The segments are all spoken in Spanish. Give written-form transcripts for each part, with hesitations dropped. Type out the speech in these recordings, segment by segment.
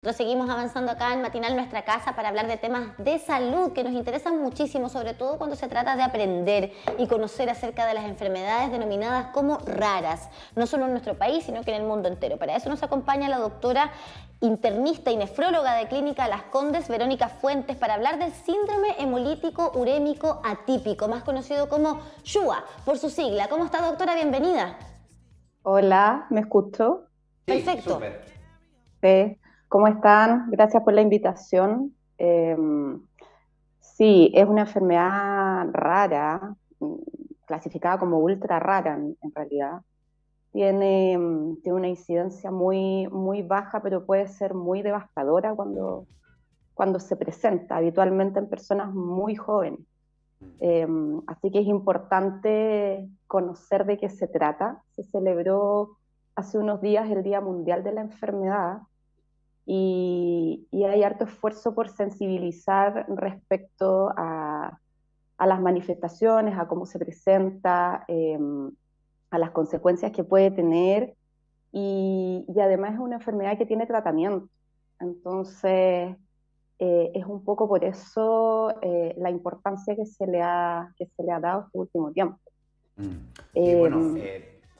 Nosotros seguimos avanzando acá en Matinal Nuestra Casa para hablar de temas de salud que nos interesan muchísimo, sobre todo cuando se trata de aprender y conocer acerca de las enfermedades denominadas como raras, no solo en nuestro país, sino que en el mundo entero. Para eso nos acompaña la doctora internista y nefróloga de Clínica Las Condes, Verónica Fuentes, para hablar del síndrome hemolítico urémico atípico, más conocido como SUA, por su sigla. ¿Cómo está, doctora? Bienvenida. Hola, ¿me escucho? Sí, Perfecto. súper. Sí. ¿Cómo están? Gracias por la invitación. Sí, es una enfermedad rara, clasificada como ultra rara en realidad. Tiene una incidencia muy baja, pero puede ser muy devastadora cuando se presenta, habitualmente en personas muy jóvenes. Eh, Así que es importante conocer de qué se trata. Se celebró hace unos días el Día Mundial de la Enfermedad y hay harto esfuerzo por sensibilizar respecto a las manifestaciones, a cómo se presenta, a las consecuencias que puede tener y además es una enfermedad que tiene tratamiento. Entonces, es un poco por eso la importancia que se le ha dado este último tiempo. Mm. Y Eh, bueno,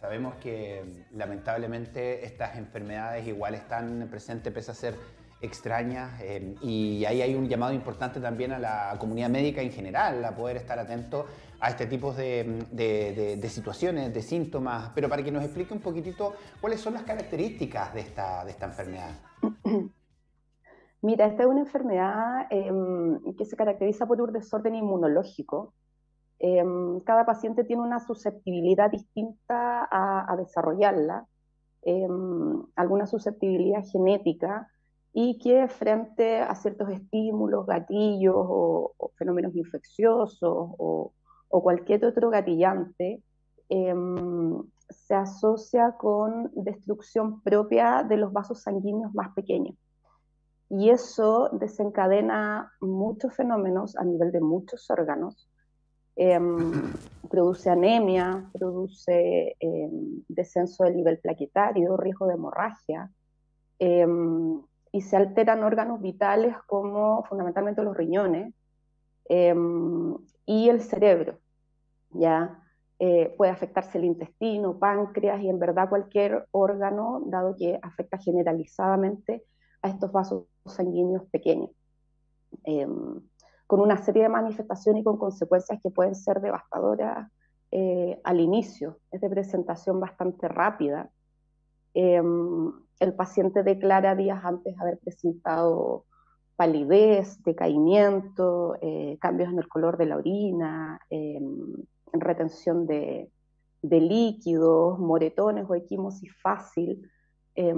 sabemos que lamentablemente estas enfermedades igual están presentes, pese a ser extrañas, y ahí hay un llamado importante también a la comunidad médica en general, a poder estar atento a este tipo de situaciones, de síntomas, pero para que nos explique un poquitito cuáles son las características de esta enfermedad. Mira, esta es una enfermedad que se caracteriza por un desorden inmunológico. Cada paciente tiene una susceptibilidad distinta a desarrollarla, alguna susceptibilidad genética, y que frente a ciertos estímulos, gatillos o fenómenos infecciosos o cualquier otro gatillante, se asocia con destrucción propia de los vasos sanguíneos más pequeños. Y eso desencadena muchos fenómenos a nivel de muchos órganos. eh, Produce anemia, produce descenso del nivel plaquetario, riesgo de hemorragia, eh, y se alteran órganos vitales como fundamentalmente los riñones eh, y el cerebro, ¿ya? Puede afectarse el intestino, páncreas y en verdad cualquier órgano, dado que afecta generalizadamente a estos vasos sanguíneos pequeños, eh, con una serie de manifestaciones y con consecuencias que pueden ser devastadoras al inicio. Es de presentación bastante rápida. Eh, el paciente declara días antes haber presentado palidez, decaimiento, cambios en el color de la orina, retención de líquidos, moretones o equimosis fácil. Eh,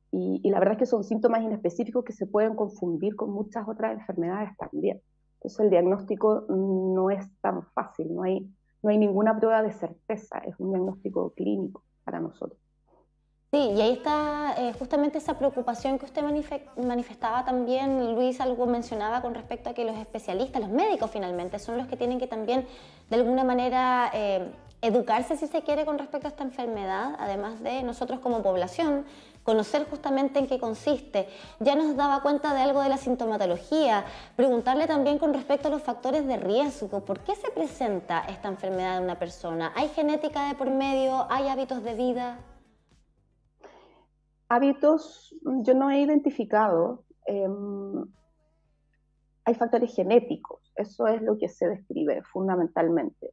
y la verdad es que son síntomas inespecíficos que se pueden confundir con muchas otras enfermedades también. Entonces el diagnóstico no es tan fácil, no hay ninguna prueba de certeza, es un diagnóstico clínico para nosotros. Sí, y ahí está justamente esa preocupación que usted manifestaba también, Luis, algo mencionaba con respecto a que los especialistas, los médicos finalmente, son los que tienen que también de alguna manera educarse, si se quiere, con respecto a esta enfermedad, además de nosotros como población, conocer justamente en qué consiste. Ya nos daba cuenta de algo de la sintomatología, preguntarle también con respecto a los factores de riesgo, ¿por qué se presenta esta enfermedad en una persona? ¿Hay genética de por medio? ¿Hay hábitos de vida? Hábitos, yo no he identificado, hay factores genéticos, eso es lo que se describe fundamentalmente.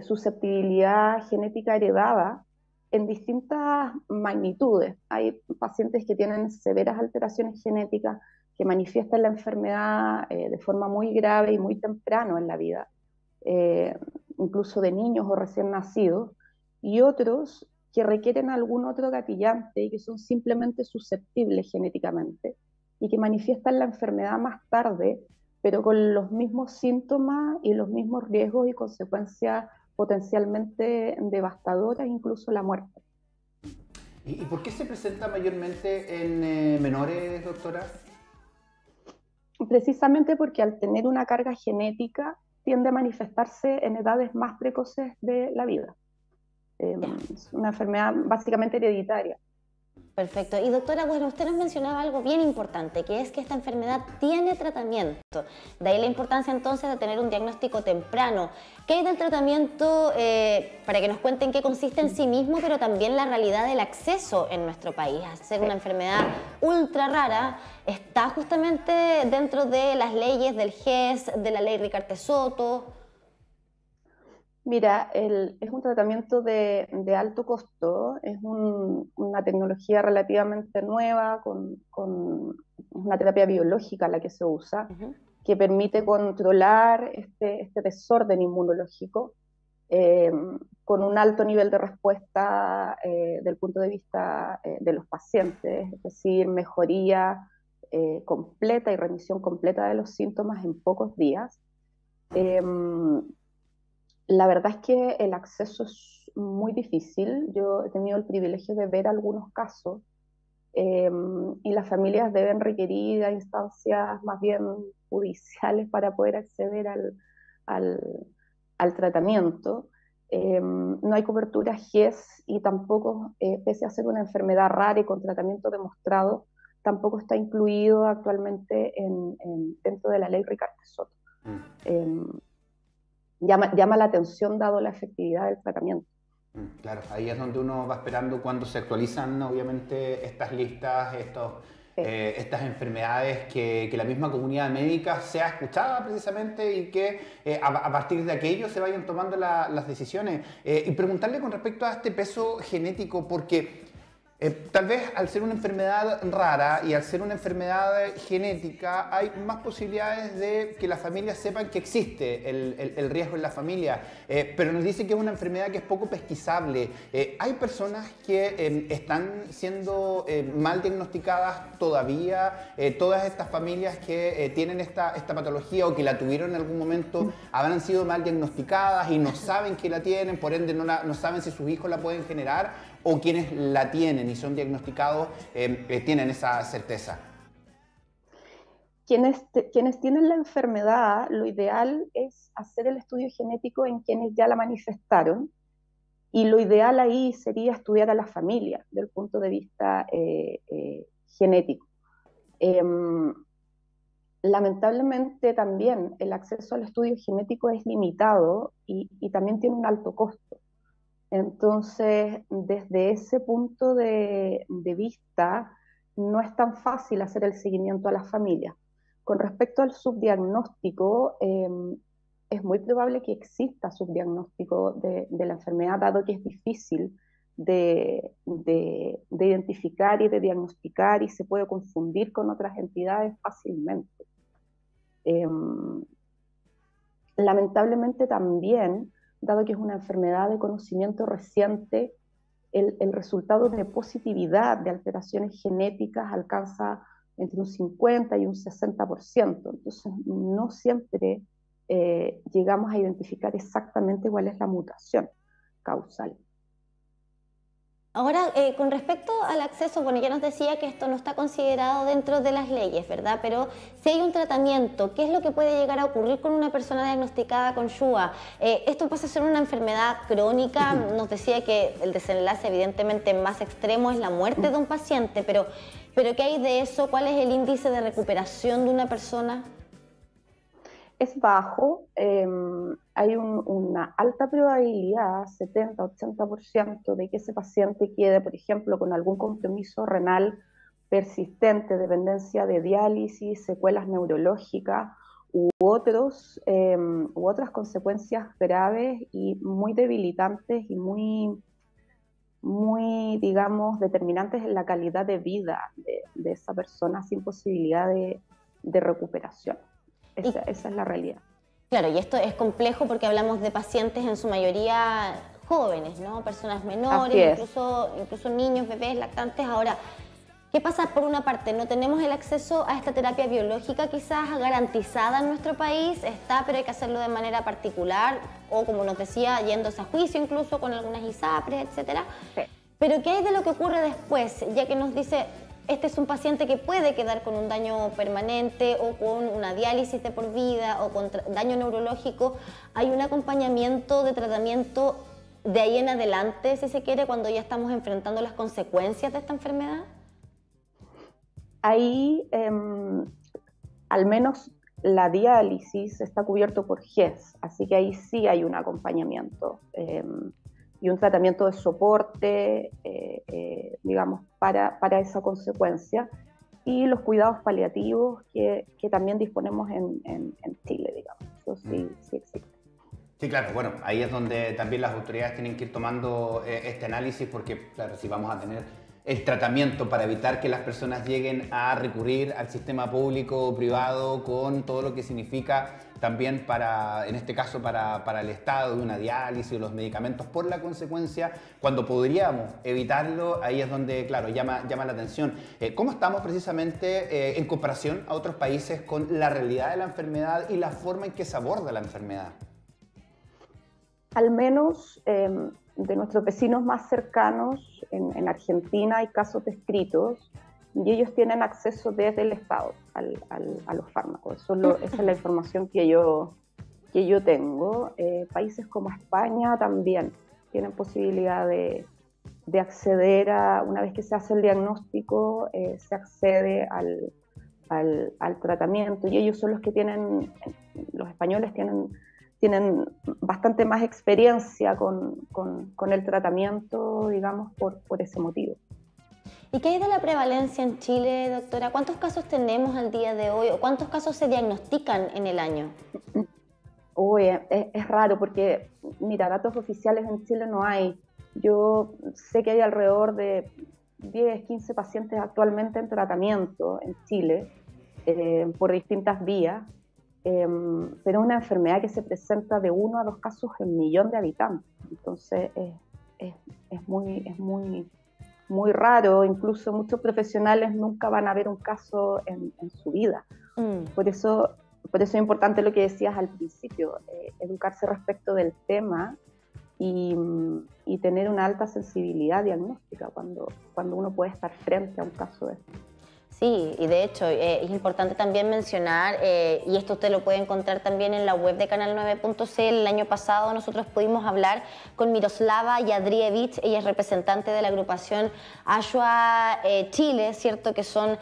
Susceptibilidad genética heredada en distintas magnitudes. Hay pacientes que tienen severas alteraciones genéticas que manifiestan la enfermedad de forma muy grave y muy temprano en la vida, eh, incluso de niños o recién nacidos, y otros que requieren algún otro gatillante y que son simplemente susceptibles genéticamente y que manifiestan la enfermedad más tarde, pero con los mismos síntomas y los mismos riesgos y consecuencias potencialmente devastadoras, incluso la muerte. ¿Y por qué se presenta mayormente en menores, doctora? Precisamente porque al tener una carga genética tiende a manifestarse en edades más precoces de la vida. Ya. Es una enfermedad básicamente hereditaria. Perfecto. Y doctora, bueno, usted nos mencionaba algo bien importante, que es que esta enfermedad tiene tratamiento. De ahí la importancia entonces de tener un diagnóstico temprano. ¿Qué hay del tratamiento para que nos cuenten qué consiste en sí mismo, pero también la realidad del acceso en nuestro país? Ser una enfermedad ultra rara está justamente dentro de las leyes del GES, de la ley Ricardo Soto. Mira, es un tratamiento de alto costo, es una tecnología relativamente nueva, con una terapia biológica la que se usa, que permite controlar este desorden inmunológico con un alto nivel de respuesta del punto de vista de los pacientes, es decir, mejoría completa y remisión completa de los síntomas en pocos días. La verdad es que el acceso es muy difícil. Yo he tenido el privilegio de ver algunos casos y las familias deben requerir a instancias más bien judiciales para poder acceder al tratamiento. No hay cobertura GES y tampoco, pese a ser una enfermedad rara y con tratamiento demostrado, tampoco está incluido actualmente dentro de la ley Ricardo Soto. Llama la atención dado la efectividad del tratamiento. Claro, ahí es donde uno va esperando cuando se actualizan obviamente estas listas, estas enfermedades, que la misma comunidad médica sea escuchada precisamente y que a partir de aquello se vayan tomando las decisiones. Y preguntarle con respecto a este peso genético, porque tal vez al ser una enfermedad rara y al ser una enfermedad genética hay más posibilidades de que las familias sepan que existe el riesgo en la familia, pero nos dice que es una enfermedad que es poco pesquisable. Hay personas que están siendo mal diagnosticadas todavía, todas estas familias que tienen esta patología o que la tuvieron en algún momento habrán sido mal diagnosticadas y no saben que la tienen, por ende no saben si sus hijos la pueden generar, o quienes la tienen y son diagnosticados tienen esa certeza. Quienes tienen la enfermedad, lo ideal es hacer el estudio genético en quienes ya la manifestaron, y lo ideal ahí sería estudiar a la familia desde el punto de vista genético. Lamentablemente también el acceso al estudio genético es limitado y también tiene un alto costo. Entonces, desde ese punto de vista, no es tan fácil hacer el seguimiento a las familias. Con respecto al subdiagnóstico, es muy probable que exista subdiagnóstico de la enfermedad, dado que es difícil de identificar y de diagnosticar y se puede confundir con otras entidades fácilmente. Lamentablemente también, dado que es una enfermedad de conocimiento reciente, el resultado de positividad de alteraciones genéticas alcanza entre un 50 y un 60%. Entonces, no siempre llegamos a identificar exactamente cuál es la mutación causal. Ahora, con respecto al acceso, bueno, ya nos decía que esto no está considerado dentro de las leyes, ¿verdad? Pero si hay un tratamiento, ¿qué es lo que puede llegar a ocurrir con una persona diagnosticada con SHUA? Esto pasa a ser una enfermedad crónica. Nos decía que el desenlace evidentemente más extremo es la muerte de un paciente, pero ¿qué hay de eso? ¿Cuál es el índice de recuperación de una persona? Es bajo, hay una alta probabilidad, 70-80%, de que ese paciente quede, por ejemplo, con algún compromiso renal persistente, dependencia de diálisis, secuelas neurológicas u otras consecuencias graves y muy debilitantes y muy, digamos, determinantes en la calidad de vida de esa persona sin posibilidad de recuperación. Esa es la realidad. Claro, y esto es complejo porque hablamos de pacientes en su mayoría jóvenes, ¿no? Personas menores, incluso niños, bebés, lactantes. Ahora, ¿qué pasa? Por una parte, no tenemos el acceso a esta terapia biológica quizás garantizada en nuestro país, está, pero hay que hacerlo de manera particular, o como nos decía, yéndose a juicio incluso con algunas ISAPRES, etcétera. Sí. Pero ¿qué hay de lo que ocurre después? Ya que nos dice, este es un paciente que puede quedar con un daño permanente o con una diálisis de por vida o con daño neurológico. ¿Hay un acompañamiento de tratamiento de ahí en adelante, si se quiere, cuando ya estamos enfrentando las consecuencias de esta enfermedad? Ahí, al menos la diálisis está cubierto por GES, así que ahí sí hay un acompañamiento y un tratamiento de soporte, digamos, para esa consecuencia, y los cuidados paliativos que también disponemos en Chile, digamos. Eso sí, sí existe. Sí, claro, bueno, ahí es donde también las autoridades tienen que ir tomando este análisis, porque, claro, si vamos a tener el tratamiento para evitar que las personas lleguen a recurrir al sistema público o privado con todo lo que significa también para, en este caso, para el Estado, de una diálisis o los medicamentos por la consecuencia, cuando podríamos evitarlo, ahí es donde, claro, llama la atención. ¿Cómo estamos precisamente en comparación a otros países con la realidad de la enfermedad y la forma en que se aborda la enfermedad? Al menos de nuestros vecinos más cercanos, en Argentina hay casos descritos y ellos tienen acceso desde el Estado a los fármacos. Esa es la información que yo tengo. Países como España también tienen posibilidad de acceder una vez que se hace el diagnóstico, se accede al tratamiento, y ellos son los que los españoles tienen bastante más experiencia con el tratamiento, digamos, por ese motivo. ¿Y qué hay de la prevalencia en Chile, doctora? ¿Cuántos casos tenemos al día de hoy o cuántos casos se diagnostican en el año? Uy, es raro porque, mira, datos oficiales en Chile no hay. Yo sé que hay alrededor de 10, 15 pacientes actualmente en tratamiento en Chile por distintas vías. Pero es una enfermedad que se presenta de 1 a 2 casos en millón de habitantes, entonces es muy raro. Incluso muchos profesionales nunca van a ver un caso en su vida. Por eso es importante lo que decías al principio, educarse respecto del tema y tener una alta sensibilidad diagnóstica cuando uno puede estar frente a un caso de esto. Sí, y de hecho es importante también mencionar, y esto usted lo puede encontrar también en la web de Canal 9.cl, el año pasado nosotros pudimos hablar con Miroslava Jadrievich, ella es representante de la agrupación ASHUA Chile, ¿cierto? Que son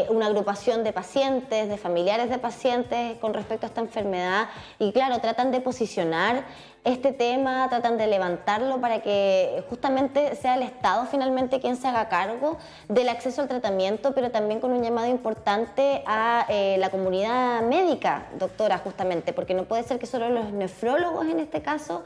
una agrupación de pacientes, de familiares de pacientes con respecto a esta enfermedad, y claro, tratan de posicionar este tema, tratan de levantarlo para que justamente sea el Estado finalmente quien se haga cargo del acceso al tratamiento, pero también con un llamado importante a la comunidad médica, doctora, justamente, porque no puede ser que solo los nefrólogos en este caso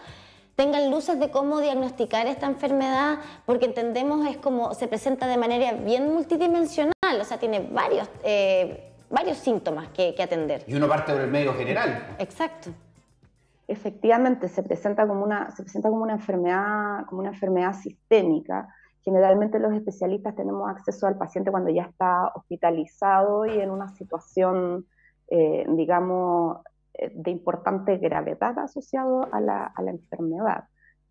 tengan luces de cómo diagnosticar esta enfermedad, porque entendemos es como se presenta de manera bien multidimensional, o sea, tiene varios síntomas que atender. Y uno parte por el médico general. Exacto. Efectivamente, se presenta como una enfermedad sistémica. Generalmente los especialistas tenemos acceso al paciente cuando ya está hospitalizado y en una situación, digamos, de importante gravedad asociado a la enfermedad.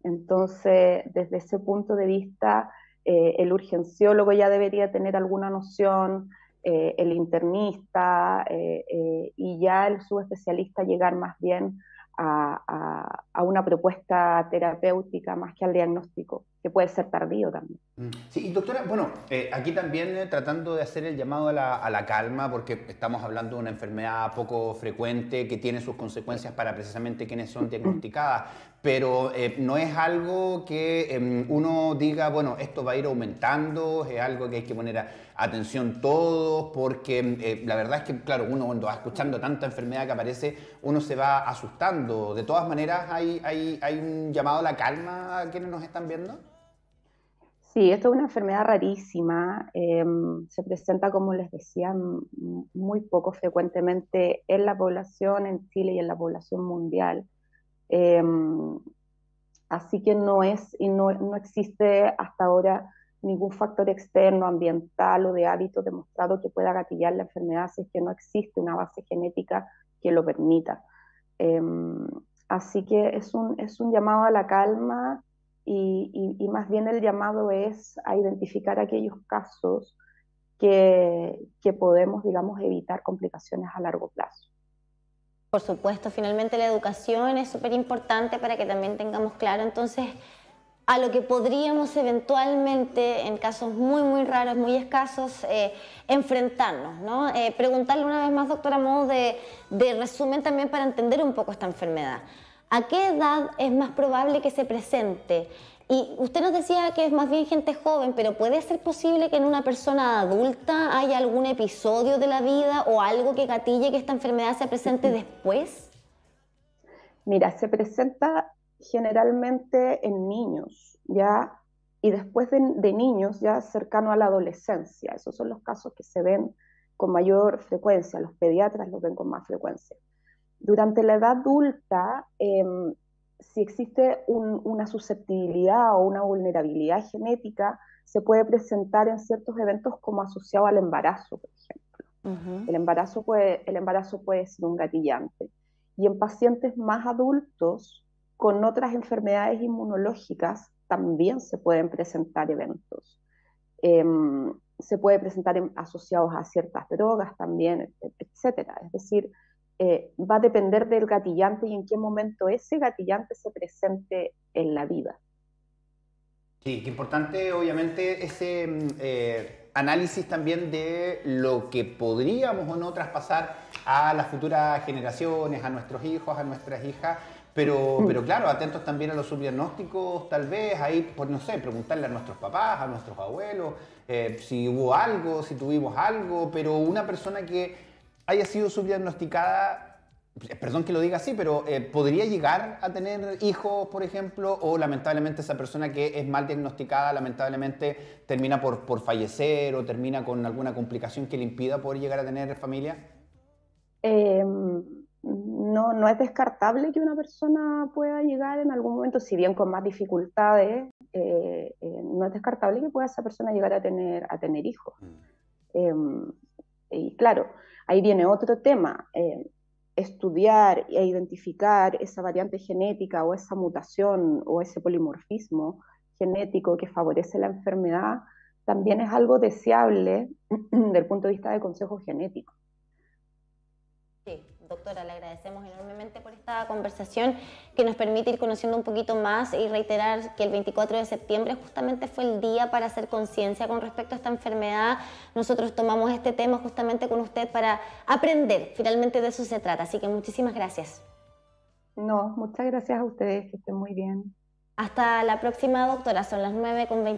Entonces, desde ese punto de vista, el urgenciólogo ya debería tener alguna noción, el internista y ya el subespecialista llegar más bien a una propuesta terapéutica más que al diagnóstico, que puede ser tardío también. Sí, y doctora, bueno, aquí también tratando de hacer el llamado a la calma, porque estamos hablando de una enfermedad poco frecuente que tiene sus consecuencias para precisamente quienes son diagnosticadas, pero no es algo que uno diga, bueno, esto va a ir aumentando, es algo que hay que poner atención todos, porque la verdad es que, claro, uno cuando va escuchando tanta enfermedad que aparece, uno se va asustando. De todas maneras, ¿hay un llamado a la calma a quienes nos están viendo? Sí, esto es una enfermedad rarísima, se presenta, como les decía, muy poco frecuentemente en la población en Chile y en la población mundial. Así que no existe hasta ahora ningún factor externo, ambiental o de hábito demostrado que pueda gatillar la enfermedad, si es que no existe una base genética que lo permita. Así que es un llamado a la calma y más bien el llamado es a identificar aquellos casos que podemos, digamos, evitar complicaciones a largo plazo. Por supuesto, finalmente la educación es súper importante para que también tengamos claro entonces a lo que podríamos eventualmente, en casos muy, muy raros, muy escasos, enfrentarnos, ¿no? Preguntarle una vez más, doctora, a modo de resumen también para entender un poco esta enfermedad. ¿A qué edad es más probable que se presente? Y usted nos decía que es más bien gente joven, pero ¿puede ser posible que en una persona adulta haya algún episodio de la vida o algo que gatille que esta enfermedad se presente después? Mira, se presenta generalmente en niños, ¿ya? Y después de niños, ya cercano a la adolescencia. Esos son los casos que se ven con mayor frecuencia, los pediatras los ven con más frecuencia. Durante la edad adulta, si existe una susceptibilidad o una vulnerabilidad genética, se puede presentar en ciertos eventos como asociado al embarazo, por ejemplo. El embarazo puede ser un gatillante. Y en pacientes más adultos, con otras enfermedades inmunológicas, también se pueden presentar eventos. Se puede presentar asociados a ciertas drogas también, etcétera. Es decir, va a depender del gatillante y en qué momento ese gatillante se presente en la vida. Sí, qué importante obviamente ese análisis también de lo que podríamos o no traspasar a las futuras generaciones, a nuestros hijos, a nuestras hijas, pero claro, atentos también a los subdiagnósticos, tal vez, ahí, pues no sé, preguntarle a nuestros papás, a nuestros abuelos, si hubo algo, si tuvimos algo, pero una persona que haya sido subdiagnosticada, perdón que lo diga así, pero ¿podría llegar a tener hijos, por ejemplo? O lamentablemente esa persona que es mal diagnosticada, lamentablemente termina por fallecer o termina con alguna complicación que le impida poder llegar a tener familia? No es descartable que una persona pueda llegar en algún momento, si bien con más dificultades, no es descartable que pueda esa persona llegar a tener hijos. Y claro, ahí viene otro tema. Estudiar e identificar esa variante genética o esa mutación o ese polimorfismo genético que favorece la enfermedad también es algo deseable desde el punto de vista de consejo genético. Sí, doctora, le agradecemos enormemente por esta conversación que nos permite ir conociendo un poquito más y reiterar que el 24 de septiembre justamente fue el día para hacer conciencia con respecto a esta enfermedad. Nosotros tomamos este tema justamente con usted para aprender, finalmente de eso se trata, así que muchísimas gracias. No, muchas gracias a ustedes, que estén muy bien. Hasta la próxima, doctora, son las 9:20.